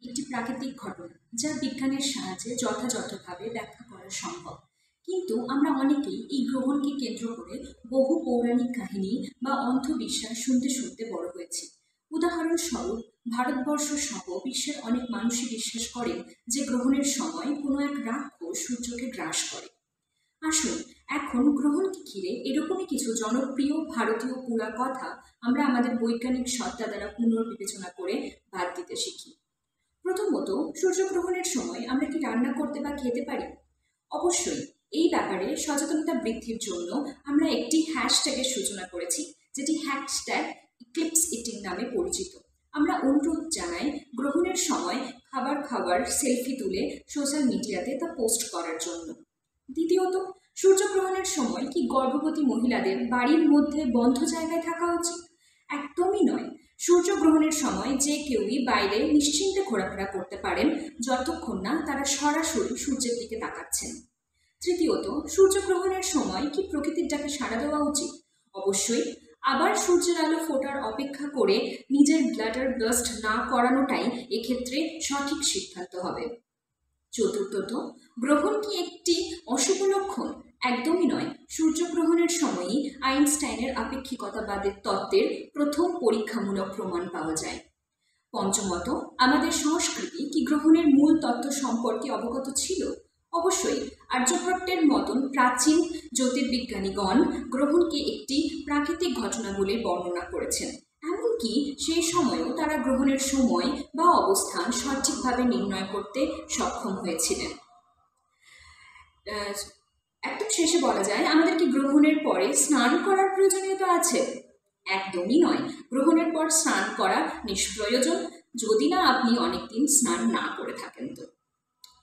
একটি প্রাকৃতিক ঘটনা যা বিজ্ঞানের সাহায্যে যথাযথভাবে ব্যাখ্যা করা সম্ভব। কিন্তু আমরা অনেকেই এই গ্রহণকে কেন্দ্র করে বহু পৌরাণিক কাহিনী বা অন্ধবিশ্বাস শুনতে শুনতে বড় হয়েছি। উদাহরণস্বরূপ, ভারতবর্ষ সহ বিশ্বের অনেক মানুষই বিশ্বাস করেন যে গ্রহণের সময় কোনো এক রাক্ষস সূর্যকে গ্রাস করে। আসুন, এখন গ্রহণকে ঘিরে এরকমই কিছু জনপ্রিয় ভারতীয় পুরা কথা আমরা আমাদের বৈজ্ঞানিক সত্তা দ্বারা পুনর্বিবেচনা করে বাদ দিতে শিখি। প্রথমত, সূর্যগ্রহণের সময় আমরা কি রান্না করতে বা খেতে পারি? অবশ্যই। এই ব্যাপারে সচেতনতা বৃদ্ধির জন্য আমরা একটি হ্যাশট্যাগের সূচনা করেছি, যেটি হ্যাশট্যাগ ইক্লিপস ইটিং নামে পরিচিত। আমরা অনুরোধ জানাই গ্রহণের সময় খাবার সেলফি তুলে সোশ্যাল মিডিয়াতে তা পোস্ট করার জন্য। দ্বিতীয়ত, সূর্যগ্রহণের সময় কি গর্ভবতী মহিলাদের বাড়ির মধ্যে বন্ধ জায়গায় থাকা উচিত? একদমই নয়। সূর্যগ্রহণের সময় যে কেউই বাইরে নিশ্চিন্তে ঘোরাফেরা করতে পারেন, যতক্ষণ না তারা সরাসরি সূর্যের দিকে তাকাচ্ছেন। তৃতীয়ত, সূর্যগ্রহণের সময় কি প্রকৃতির ডাকে সাড়া দেওয়া উচিত? অবশ্যই। আবার সূর্যের আলো ফোটার অপেক্ষা করে নিজের ব্লাডার বার্স্ট না করানোটাই এক্ষেত্রে সঠিক সিদ্ধান্ত হবে। চতুর্থত, গ্রহণ কি একটি অশুভ লক্ষণ? একদমই নয়। সূর্যগ্রহণের সময়ই আইনস্টাইনের আপেক্ষিকতাবাদের তত্ত্বের প্রথম পরীক্ষামূলক প্রমাণ পাওয়া যায়। পঞ্চমত, আমাদের সংস্কৃতি কি গ্রহণের মূল তত্ত্ব সম্পর্কে অবগত ছিল? অবশ্যই। আর্যভট্টের মতন প্রাচীন জ্যোতির্বিজ্ঞানীগণ গ্রহণকে একটি প্রাকৃতিক ঘটনা বলে বর্ণনা করেছেন। এমনকি সেই সময়ও তারা গ্রহণের সময় বা অবস্থান সঠিকভাবে নির্ণয় করতে সক্ষম হয়েছিলেন। একদম শেষে বলা যায়, আমাদের কি গ্রহণের পরে স্নান করার প্রয়োজনীয়তা আছে? একদমই নয়। গ্রহণের পর স্নান করা নিষ্প্রয়োজন, যদি না আপনি অনেকদিন স্নান না করেন।